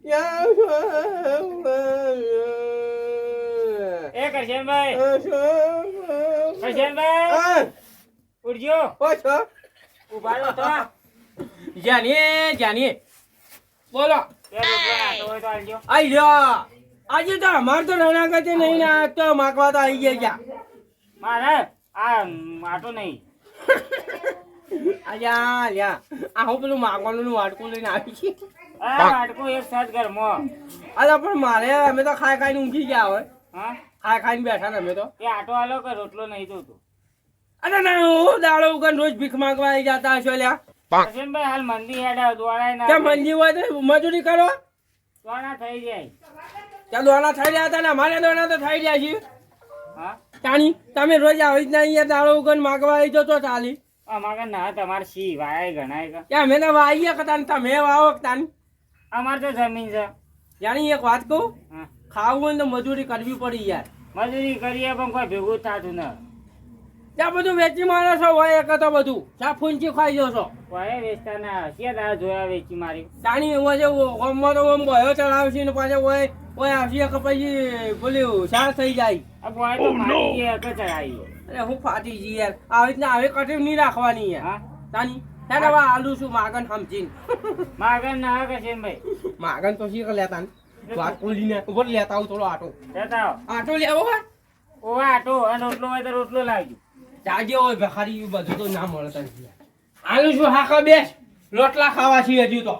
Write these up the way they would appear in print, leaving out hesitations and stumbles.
એ કરશનભાઈ ઉઠજો ઉભા રહો તો જાનીએ બોલો આઈ લ્યો આજે તો અમાર તો નાના ગતે નહીં ને આજ તો માગવા તો આવી ગયા મારે આ માટો નહીં અલ્યા લ્યા આ હું પેલું માગવાનું વાટકું લઈને આવી છે આ માટકો એક સાથ ઘરમાં અલા પણ મારે અમે તો ખાઈને ઊંઘી ગયા હોય હા ખાઈને બેઠા ને અમે તો એ આટો આલો કે રોટલો નહીં જોતો અરે ના હું દાડો ઉગન રોજ ભીખ માંગવા આવી જતા હશો લ્યા કરશનભાઈ હાલ મંદી હેડા દોડાય ના કેમ મંદી હોય તો મજૂરી કરો દોણા થઈ જાય ત્યાં દોણા થઈ રહ્યા હતા ને અમારે દોણા તો થઈ રહ્યા છે હા તાણી તમે રોજ આવી જ ના અહીંયા દાડો ઉગન માગવા આવી જતો ચાલી અમારે ના તમારે સી વાય ગણાય કે ત્યાં અમે તો વાઈએ કતા તમે વાવો તાની અમારે તો જમીન છે જાણી એક વાત કહું હા ખાવું હોય તો મજૂરી કરવી પડી યાર મજૂરી કરીએ પણ કોઈ ભેગું થતું ન ત્યાં બધું વેચી મારો છો હોય એક તો બધું ચા ફૂંચી ખાઈ જશો કોઈ વેચતા ના હશે દાડા જોયા વેચી મારી તાણી એમાં છે ઓમમાં તો ઓમ ગયો ચડાવશે ને પાછા ઓય આવશે કે પછી બોલ્યું સાર થઈ જાય આ બોય તો મારી ગયા કે ચડાવી અરે હું ફાટી જઈ યાર આવી રીતના આવી કઠી નહીં રાખવાની યાર હા તાની ત્યારે હવે આલુ છું માગન સમજીને માગણ ના કરશનભાઈ માગન તો શીખ લેતા ને વાત બોલીને ઉપર લેતા આવું થોડો આટો જતા આટો લેવો હોય ઓ આટો અને રોટલો હોય તો રોટલો લાવજો જાજે હોય ભખારી બધું તો ના મળે તને આલુ છું હાકા બેસ રોટલા ખાવા છીએ હજુ તો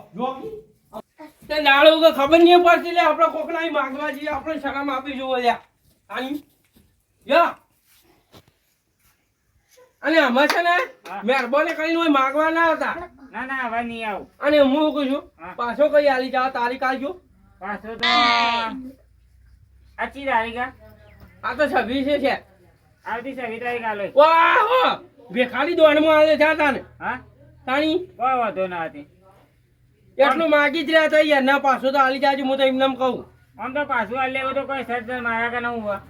તે દાડો કે ખબર નહીં પડતી લે આપણે કોકના માગવા જઈએ આપણે શરમ આપી જોવો લ્યા આની યા અને અમે છે ને મહેરબાની કરીને હોય માગવા ના હતા ના ના હવે નહીં આવું અને હું કહું છું પાછો કઈ આલી જાવ તારીખ આવજો પાછો તો આછી તારીખ આ તો 26 છે આવતી 26 તારીખ આલો વાહ હો ભેખાડી દોડમાં આવે જાતા ને હા તાણી કોઈ વાંધો ના હતી એટલું માગી જ રહ્યા હતા યાર ના પાછો તો આલી જાજો હું તો એમને કહું આમ તો પાછું આ લેવું તો કોઈ સર્જ મારા કે ન હુવા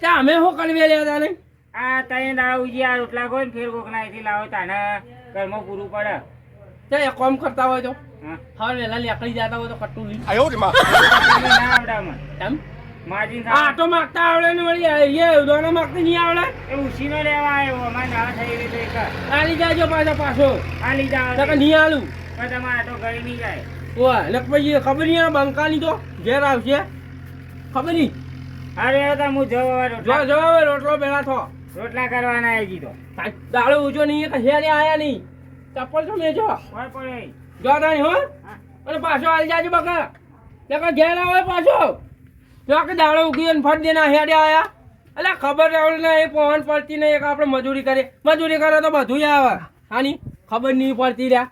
ત્યાં અમે શું કરવી રહ્યા હતા ને આ તઈ દાડા ઉજી આ રોટલા કોઈ ફેર કોકના અહીંથી લાવો તાને ઘરમાં પૂરું પડે ત્યાં એક કામ કરતા હોય તો હા હા વેલા લેકડી જતા હોય તો કટ્ટું લઈ ના આવડે મને એમ માજી આટો માગતા આવડે ને વળી એ દોનો માગતા નહીં આવડે એ ઉસીનો લેવા આવ્યો અમારે ના થઈ રહી તો એક આલી જાજો પાછો આલી જાવ તો નહીં આલું પણ તમારે આટો ગળી નહીં જાય ઓય ને પછી ખબર નહીં બંકાની તો ઘેર આવશે ખબર નહીં અરે તો હું જવા જો રોટલો પેલા થો રોટલા કરવાના આવી તો દાડો ઊંચો નહીં કે હેરે આયા નહીં ચપ્પલ તો મેજો હોય પડે જો નહીં હો અને પાછો આલી જાજો બકા કે ઘેર આવે પાછો જો કે દાડો ઉગી ને ફટ દેના હેડે આયા એટલે ખબર આવડે ને એ પવન પડતી નહીં એક આપણે મજૂરી કરે તો બધું આવે હાની ખબર નહીં પડતી રહ્યા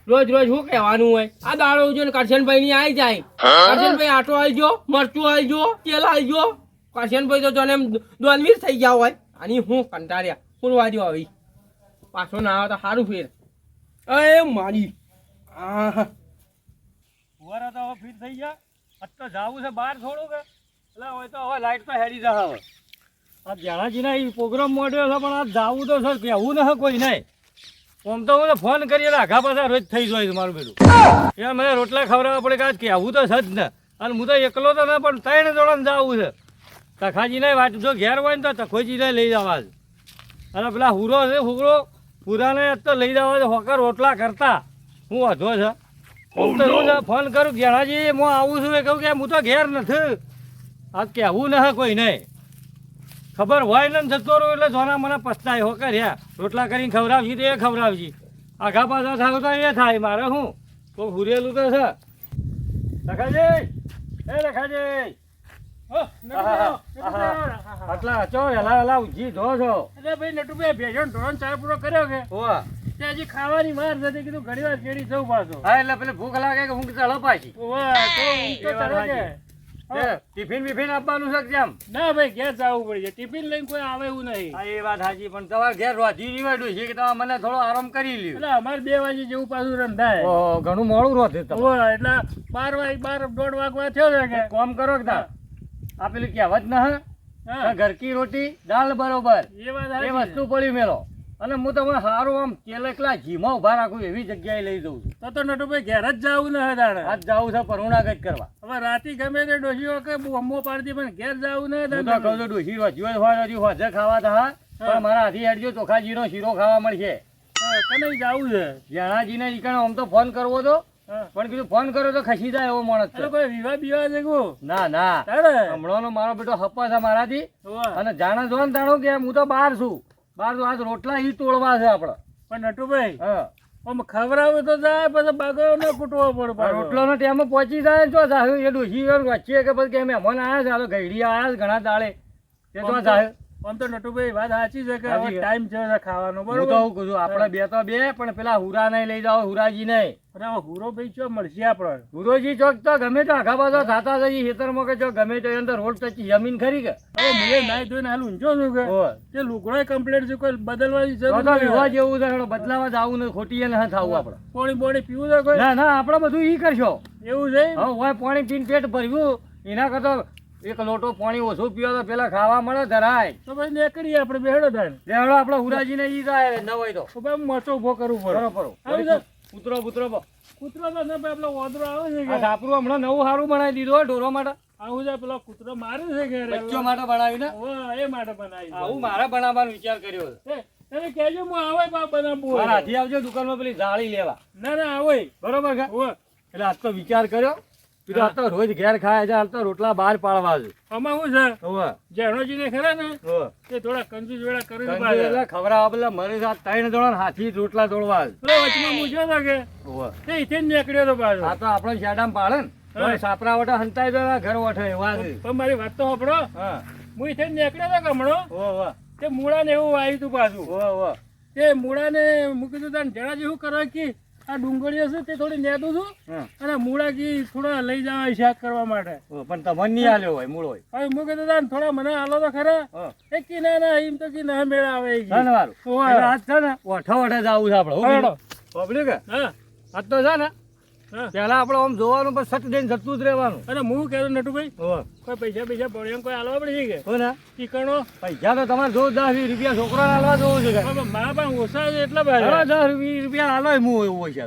રોજ શું કહેવાનું હોય આ દાડો ઉજો ને કરશનભાઈ ની આવી જાય કરશનભાઈ આટો આવજો મરચું આવજો તેલ આવજો કરશનભાઈ તો જોને દોનવીર થઈ ગયા હોય આની હું કંટાળ્યા પૂરવા દો આવી પાછો ના આવે તો સારું ફેર એ મારી ફુવારા તો હવે ફિટ થઈ ગયા આજ તો જવું છે બહાર થોડું કે એટલે હોય તો હવે લાઈટ તો હેરી જશે હવે આ જાણાજીના એ પ્રોગ્રામ મોડ્યો છે પણ આ જવું તો સર કહેવું ન કોઈ નહીં આમ તો હું ફોન કરીએ આઘા પાછા રોજ થઈ જાય મારું બેટું એ મને રોટલા ખવડાવવા પડે કે આજ કહેવું તો છે જ ને અને હું તો એકલો તો ના પણ 3 જોડાને જવું છે તખાજીને વાત જો ઘેર હોય ને તો તખોજીને લઈ જવા છે અને પેલા હુરો છે હુરો પૂરાને તો લઈ જવા છે હોકર રોટલા કરતા હું વધો છે હું તો શું છે ફોન કરું ગેણાજી હું આવું છું એ કહું કે હું તો ઘેર નથી આ કહેવું ન કોઈ નહીં ખબર હોય ને જતો રહું એટલે જોના મને પસ્તાય હો કર્યા રોટલા કરીને ખવડાવજી તો એ ખવડાવજી આઘા પાછા થાવ તો એ થાય મારે શું તો હુરેલું તો છે લખાજી એ લખાજી આટલા ચો હેલા ઉજી ધો છો એટલે ભાઈ નટુભાઈ ભેજો ધોરણ ચાર પૂરો કર્યો કે હોવા તે હજી ખાવાની વાર નથી કીધું ઘણી વાર કેડી જવું પાછો હા એટલે પેલે ભૂખ લાગે કે ઊંઘ ચડો પાછી તો ચડે કે ટિફિન બિફિન આપવાનું છે કેમ ના ભાઈ ઘેર જવું પડે ટિફિન લઈને કોઈ આવે એવું નહીં હા એ વાત સાચી પણ તમારે ઘેર રોધી નીવાડ્યું છે કે તમે મને થોડો આરામ કરી લ્યો એટલે અમારે 2 વાગે જેવું પાછું રંધાય ઓહો ઘણું મોડું રોધે તમે એટલે 12 વાગવા થયો છે કે કામ કરો કે તા આ પેલી કહેવત ના ઘર કી રોટી દાલ બરોબર એ વાત એ વસ્તુ પડી મેલો અને હું તમને સારું આમ કેલેકલા જીમાં ઉભા રાખું એવી જગ્યાએ લઈ જઉં છું. તો નટુભાઈ ઘેર જ જાવું ને દાડે. આજ જાવું છે પરુણાગત કરવા. હવે રાતી ગમે તે ડોશીઓ કે અમ્મો પાડતી પણ ઘેર જાવું ને હું તો કહું છું ડોશી રોજ્યો હોય હજુ હોજે ખાવા તો હા પણ મારા હાથી હેડજો ચોખાજીનો શીરો ખાવા મળશે. કને જાવું છે? જાણાજીને ઈકણ આમ તો ફોન કરવો તો પણ કીધું ફોન કરો તો ખસી જાય એવો માણસ છે. કોઈ વિવાહ બીવાહ છે કો? ના ના હમણાંનો મારો બેટો હપ્પા છે મારાથી અને જાણે જો ને તાણો કે હું તો બહાર છું આજ રોટલા ઈ તોડવા છે આપડે. પણ નટુભાઈ હા આમ ખવડાવે તો જાય પછી બાગો ન કૂટવો પડે. રોટલો નો ટાઈમ પહોંચી જાય ને તો જાય એ ડોશી વચ્ચે કે પછી કે મહેમાન આવ્યા છે આ તો ગઈડી આવ્યા છે ઘણા દાડે તે તો જાય. આમ તો નટુભાઈ વાત સાચી છે કે હવે ટાઈમ છે ખાવાનો હું તો હું કહું આપણે બે તો બે પણ પેલા હુરા નહીં લઈ જાઓ હુરાજી નહીં. હવે હુરો ભાઈ ચો મળશે આપડે? હુરોજી ચોક તો ગમે તો આખા પાછા થતા જઈએ ખેતરમાં કે જો ગમે તો અંદર રોડ ટચી જમીન ખરી કે હવે મેં નાઈ ધોઈને હાલ ઊંચો છું કે તે લુગડો કમ્પ્લીટ છે કોઈ બદલવાની જરૂર તો વિવાહ જેવું છે બદલાવા જવું ને ખોટી ને થવું આપણે. પાણી બોણી પીવું છે કોઈ? ના ના આપણે બધું ઈ કરશો એવું છે. હા હોય પાણી પીને પેટ ભર્યું એના કરતા એક લોટો પાણી ઓછું પીવો તો પેલા ખાવા મળે ધરાય તો ભાઈ નીકળીએ આપણે બેહડો થાય લેવડો આપણે હુરાજીને ઈ થાય ન હોય તો ભાઈ મોટો ઉભો કરવું પડે. બરોબર કૂતરો કૂતરો તો ને પેલો વાંદરો આવે છે કે સાપરું હમણાં નવું સારું બનાવી દીધું ઢોરો માટે. આવું છે પેલો કૂતરો મારે છે કે બચ્ચો માટે બનાવી ને એ માટે બનાવી આવું મારે બનાવવાનો વિચાર કર્યો છે. તમે કહેજો હું આવે બાપ બનાવવું મારા હાથી આવજો દુકાનમાં પેલી જાળી લેવા. ના ના આવે બરોબર કે એટલે આજ તો વિચાર કર્યો કીધું આજ તો રોજ ઘેર ખાય છે આજ તો રોટલા બહાર પાડવા છે. આમાં શું છે જેણોજીને ખરા ને તે થોડા કંજૂસ વેળા કરી એટલે ખવડાવવા પેલા મરે આ 3 જણા હાથી રોટલા તોડવા છે. વચમાં મૂછ્યો હતો કે તે ઈથે નીકળ્યો હતો પાછો. આ તો આપણો શાડામ પાડે ને સાપરા વટા હંતાઈ દે ઘર વઠે એવા છે. પણ મારી વાત તો સાંભળો હું ઈથે નીકળ્યો હતો કમળો તે મૂળા ને એવું આવ્યું હતું પાછું તે મૂળા ને મૂકી દીધું તાને જણાજી શું કરવા કે આ ડુંગળીઓ છે તે થોડી નેતું છું અને મૂળા કી થોડા લઈ જવા શાક કરવા માટે. પણ તમને નહીં આલ્યો હોય મૂળ હોય હવે મૂકી દીધા થોડા મને હાલો તો ખરા એક કી ના એમ તો કી ના મેળા આવે ધન્યવાદ આજ છે ને વઠા વઠા જવું છે આપણે પબ્લિક હા આજ તો છે ને પેલા આપડે આમ જોવાનું પણ સટ દઈને જતું જ રહેવાનું. અને હું કહેતો નટુભાઈ કોઈ પૈસા પડે એમ કોઈ હાલવા પડે છે હો ને ચીકણો પૈસા તો તમારે જો 10-20 રૂપિયા છોકરાને હાલવા જોવું છે મારા પાસે ઓછા છે એટલા ભાઈ 10-20 રૂપિયા હાલો હું એવું હોય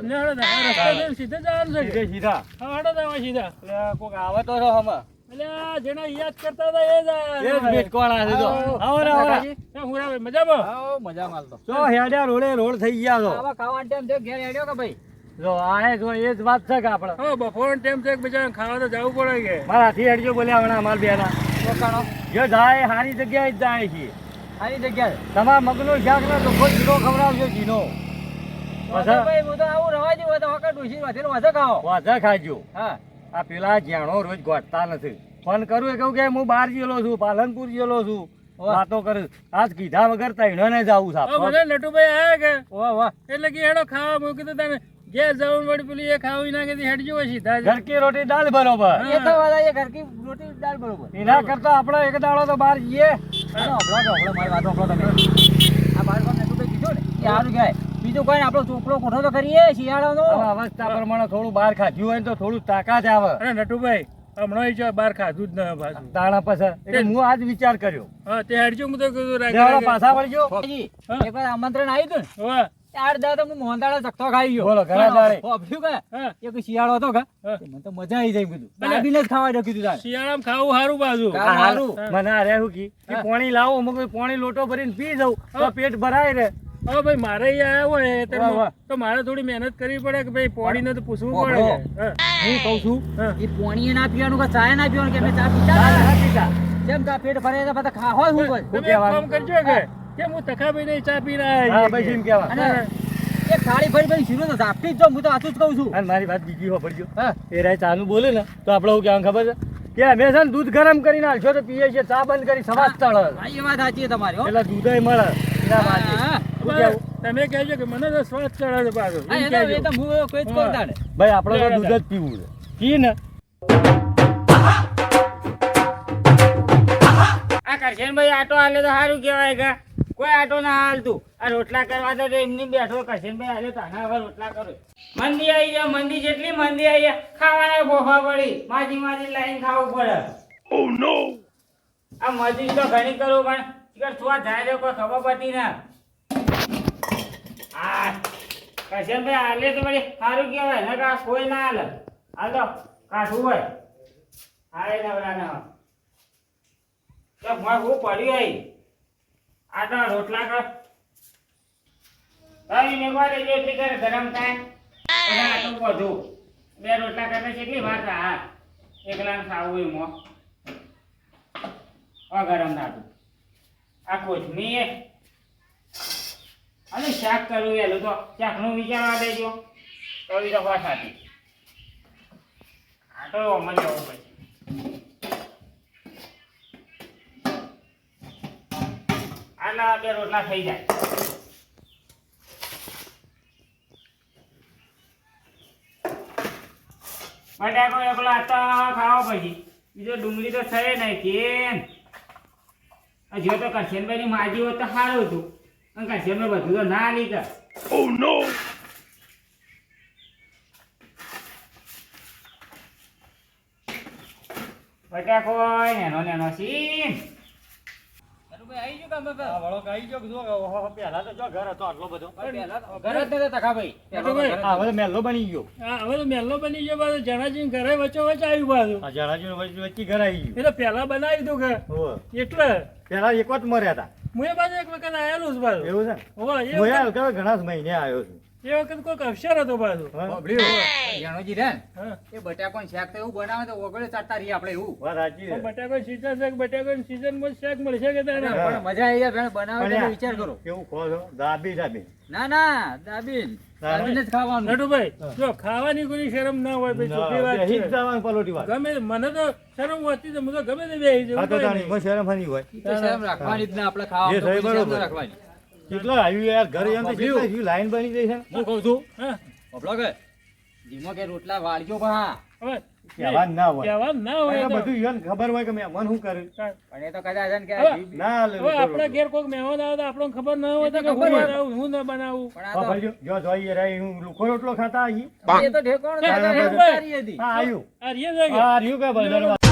છે સીધે જવાનું છે સીધા હડો જવા સીધા કોક આવે તો હમણાં એટલે જેના યાદ કરતા હતા એ જ બેટકોણા છે તો આવો ને આવો હું આવે મજામાં મજા માલતો તો હેડ્યા રોડે રોડ થઈ ગયા તો આવા ખાવાનો ટાઈમ છે ઘેર હેડ્યો કે ભાઈ? જો આ જો એ જ વાત છે કે આપણે હા બપોર ટાઈમ છે બીજા ખાવા તો જવું પડે કે મારા હાથી હેડજો બોલ્યા હમણાં અમાર બેના જો જાય સારી જગ્યાએ જ જાય છે. સારી જગ્યાએ તમારા મગનો શાક ને ચોખ્ખો જીરો ખવડાવજો જીનો ભાઈ હું તો આવું રવા જેવું તો વખત ડુસી વધેલો વધે ખાઓ. વાધા ખાજો. હા આ પેલા જ્યાણો રોજ ગોઠતા નથી ફોન કરું એ કહું કે હું બહાર ગયેલો છું પાલનપુર ગયેલો છું વાતો કરું આજ કીધા વગર તૈણો ને જવું મને નટુભાઈ આયા કે વાહ વાહ એટલે કે હેડો ખાવા મૂકી તો તને ગેસ જવું વળી પેલી એ ખાવી નાખે હેડજો હોય સીધા ઘર કી રોટી દાલ બરોબર એ તો વાલા એ ઘર કી રોટી દાળ બરોબર. એના કરતા આપણે એક દાડો તો બહાર જઈએ. મારી વાત સાંભળો તમે આ બાળકો ને તું કીધું ને કે સારું કહેવાય બીજું કોઈ આપણો ચોપડો કોઠો તો કરીએ શિયાળાનો અવસ્થા પ્રમાણે થોડું બહાર ખાધ્યું હોય ને તો થોડું તાકાત આવે. અરે નટુભાઈ હમણાં છે બહાર ખાધું જ ન પાછું દાણા પછી એટલે હું આજ વિચાર કર્યો હા તે હેડજો હું તો કીધું દેવાળા પાછા વળજો. એક વાર આમંત્રણ આવ્યું હતું વાહ ને 8 દાડા તો હું મોહનદાળા ચકતો ખાઈ ગયો. બોલો ઘણા દાડે વાપર્યું કે એક શિયાળો હતો કે મને તો મજા આવી જાય બધું દાબીને જ ખાવા રાખ્યું હતું તારે. શિયાળામાં ખાવું સારું પાછું સારું. મને આ રહ્યું કી પાણી લાવો અમુક પાણી લોટો ભરીને પી જાઉં તો પેટ ભરાય રે. હવે ભાઈ મારે અહીંયા આવ્યા હોય તો મારે થોડી મહેનત કરવી પડે કે ભાઈ પોણીને તો પૂછવું પડે. હું કઉ છું એ પોણીએ ના પીવાનું કે ચાય ના પીવાનું કે અમે ચા પીતા જેમ ચા પેટ ભરે તો બધા ખાવા શું કોઈ તમે એક કામ કરજો કે હું તખાભાઈ ને ચા પી હા ભાઈ એમ કહેવા અને એક થાળી ભરી ભરી શીરો તો ઝાપટી જ જો હું તો આટલું જ કહું છું. અને મારી વાત બીજી હોભળજો એ રાય ચાનું બોલે ને તો આપણે શું કહેવાનું ખબર છે કે અમે છે ને દૂધ ગરમ કરીને હાલશો તો પીએ છીએ ચા બંધ કરી સવાજ તળ એ વાત સાચી છે તમારી હો. એટલે દૂધય મળે એના માટે શું કહેવું? તમે કહેજો કે મને તો સ્વાદ ચડે છે પાછો હા, એમ એ તો કહેજો. હું કોઈ જ કહું તાણે. ભાઈ આપણે તો દૂધ જ પીવું છે પી ને આ કરશનભાઈ આટો હાલે તો સારું કહેવાય કે કોઈ આટો ના હાલતું આ રોટલા કરવા તો એમની બેઠો કરશનભાઈ હાલે તો આના હવે રોટલા કરો મંદી આવી જાય મંદી જેટલી મંદી આવી જાય ખાવાના ભોફા પડી માજી લાઈન ખાવું પડે. ઓ નો આ મજૂરી તો ઘણી કરું પણ શું જાય છે કોઈ ખબર પડતી ના આ કશનભાઈ હાલે તો વળી સારું કહેવાય ને કા કોઈ ના હાલે હાલ તો કાઠું હોય હાય નવરા ને તો મોય હું પડ્યું અહીં આ તો રોટલા કર તારી મેઘવા દેજો એટલી કરે ગરમ થાય પછી આટલું બધું બે રોટલા કરતા કેટલી વાર થાય હા એકલા ખાવું એમાં ગરમ નાખું આ કોથમીર અને શાક કરવું એલું તો શાકનું વિચારવા દેજો તો એ તો વાત હતી આ તો મજા આવું પછી આટલા બે રોટલા થઈ જાય બટાકો એકલો આતા ખાવા પછી બીજો ડુંગળી તો થઈ નહીં કેમ જો તો કરશનભાઈની માજી હોત તો સારું હતું અને કરશનભાઈ બધું તો ના લીધા Oh no! બટાકો નેનો નેનો સીન આવી ગયું કામ આ વળો કાઈ જો જો પહેલા તો જો ઘર હતો આટલો બધો ઘર જ નતા તકાભાઈ આ હવે મેલ્લો બની ગયો હા હવે તો મહેલો બની ગયો પાછું જણાજી ઘરે વચ્ચે વચ્ચે આવ્યું પાછું આ જણાજી વચ્ચે ઘર આવી ગયું એ તો પહેલા બનાવી દઉં ઘર હોવે એટલે પહેલા એક વખત મર્યા હતા હું એ પાછું એક વખત આવેલું જ પાછું એવું છે હોવે, એ હું વખત- યાર ઘણા મહિને આવ્યો છું એ વખત કોઈક અવસર હતો પાછું હા? જાણોજી રે હા એ બટાકોનું શાક તો એવું બનાવે તો ઓગળે ચાટતા રહીએ આપણે એવું વાત સાચી છે. પણ બટાકો સીઝન છે બટાકો સીઝન માં શાક મળશે કે તારે હા. પણ મજા આવી જાય બનાવે પણ તો યાર, વિચાર કરો કેવું ખો છો દાબી દાબી ના ના દાબીન દાબીને જ ખાવાનું નટુભાઈ જો ખાવાની કોઈ શરમ ના હોય ભાઈ ચોખ્ખી વાત બેહી જ છે જવાનું પલોટી વાત ગમે મને તો શરમ હોતી તો હું તો ગમે તે બેસી જવું હા તો કોઈ તાણી નહીં. એમાં શરમ હાની હોય ઈ તો શરમ રાખવાની જ ના આપણે ખાવા જે તો થઈ કોઈ શરમ બરોબર. ના રાખવાની કેટલો આવ્યું યાર ઘરે એમ તો કેટલા આવ્યું? લાઈન બની ગઈ છે ને? હું કહું છું હા બબલો કે ધીમો કે રોટલા વાળજો બા હવે કહેવાનું ના હોય કહેવાનું ના હોય એટલે તો. બધું ઈવન ખબર હોય કે મેં મન શું કર્યું પણ એ તો કદાચ છે ને કે હવે- જીભ- ના લે હવે આપણા ઘેર કોઈક મહેમાન આવે તો આપણને ખબર ના હોય તો કે ખબર હું હોય. બનાવું હું ના બનાવું પણ આ તો ભાઈ જો જોઈએ રે હું લુખો રોટલો ખાતા અહીં એ તો ઠેકાણું હા, તો હા, ઠેકાણું હા. તારી હતી. હા આવ્યું આ રીએ છે કે? આ રહ્યું કે ભાઈ